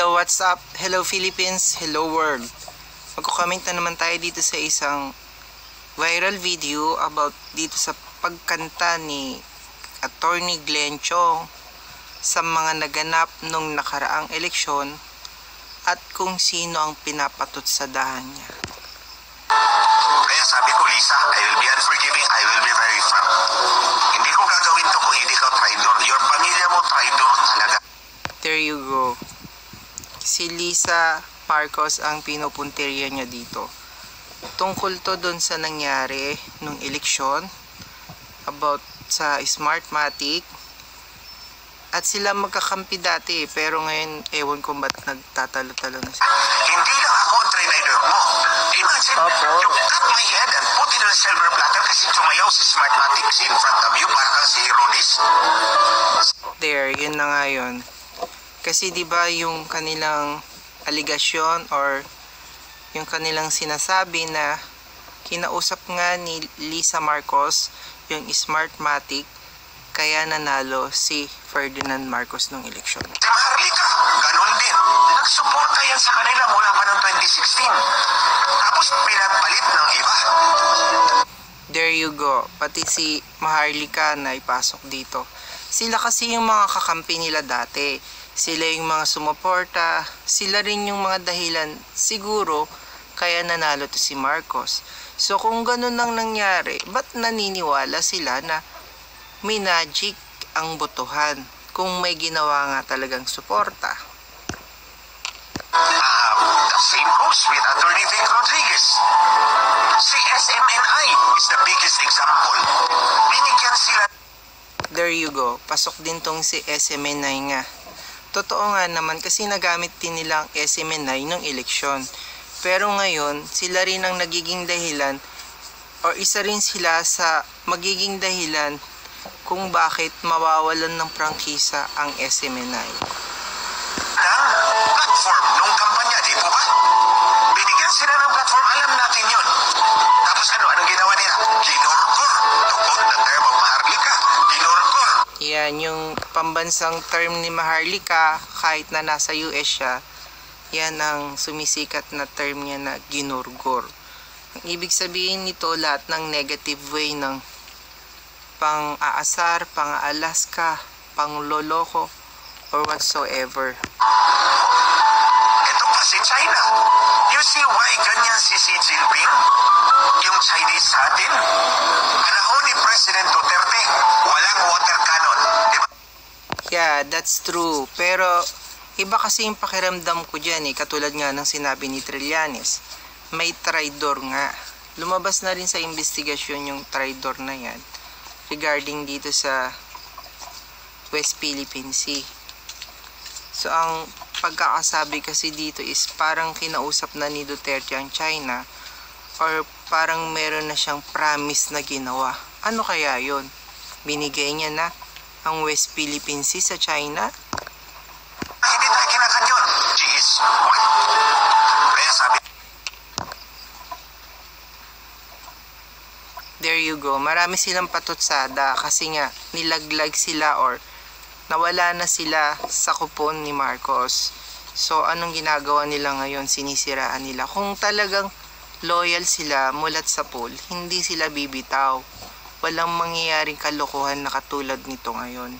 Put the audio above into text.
Hello, what's up? Hello Philippines, hello world. Magko-comment na naman tayo dito sa isang viral video about dito sa pagkanta ni Attorney Glenn Chong sa mga naganap nung nakaraang eleksyon at kung sino ang pinapatutsadahan niya. Kaya sabi ko, Lisa, I will be unforgiving, I will be very firm. Hindi ko gagawin to kung hindi ka traidor. Your pamilya mo traidor talaga. There you go. Si Lisa Marcos ang pinupunteriya niya dito. Tungkol to dun sa nangyari nung eleksyon about sa Smartmatic. At sila magkakampi dati pero ngayon ewan ko ba't nagtatalo-talo na sila. Hindi lang ako ang trainer mo. Imagine, you cut my head and put it on a silver platter kasi tumayaw si Smartmatic in front of you para kang si Herodes. There, yun na nga yun. Kasi di ba yung kanilang aligasyon or yung kanilang sinasabi na kinausap nga ni Lisa Marcos yung Smartmatic kaya nanalo si Ferdinand Marcos nung eleksyon. Si Maharlika, ganun din. Nagsuporta yan sa kanila mula pa noong 2016. Tapos pinagpalit ng iba. There you go. Pati si Maharlika na ipasok dito. Sila kasi yung mga kakampi nila dati. Sila yung mga sumuporta. Sila rin yung mga dahilan siguro kaya nanalo to si Marcos. So kung ganun lang nangyari, ba't naniniwala sila na may magic ang botohan kung may ginawa nga talagang suporta? The same goes with Attorney Vic Rodriguez. Si SMNI is the biggest example. Binigyan sila. There you go. Pasok din tong si SMNI nga. Totoo nga naman kasi nagamit din nilang SMNI nung eleksyon. Pero ngayon, sila rin ang nagiging dahilan or isa rin sila sa magiging dahilan kung bakit mawawalan ng prangkisa ang SMNI. Platform nung kampanya, di po ba? Binigyan sila ng platform, alam natin yun. Tapos ano ginawa nila? Ginorgor. To quote the term of Maharlika, ginorgor. Yan, yung pambansang term ni Maharlika, kahit na nasa US siya, yan ang sumisikat na term niya na ginorgor. Ang ibig sabihin nito, lahat ng negative way ng pang-aasar, pang-aalas ka, pang-loloko, or whatsoever. Ito pa si China. You see why ganyan si Xi Jinping? Yung Chinese sa atin? Panahon ni President Duterte, walang water cannon. Diba? Yeah, that's true. Pero iba kasi yung pakiramdam ko dyan katulad nga ng sinabi ni Trillanes. May traidor nga. Lumabas na rin sa investigasyon yung traidor na yan regarding dito sa West Philippine Sea. So ang pagkakasabi kasi dito is parang kinausap na ni Duterte ang China or parang meron na siyang promise na ginawa. Ano kaya yon? Binigay niya na ang West Philippine Sea sa China? Hindi tayo kinakanyon. She is one. Kaya sabi, there you go. Marami silang patutsada kasi nga nilaglag sila or nawala na sila sa kupon ni Marcos. So anong ginagawa nila ngayon? Sinisiraan nila. Kung talagang loyal sila mulat sa poll, hindi sila bibitaw. Walang mangyayaring kalokohan na katulad nito ngayon.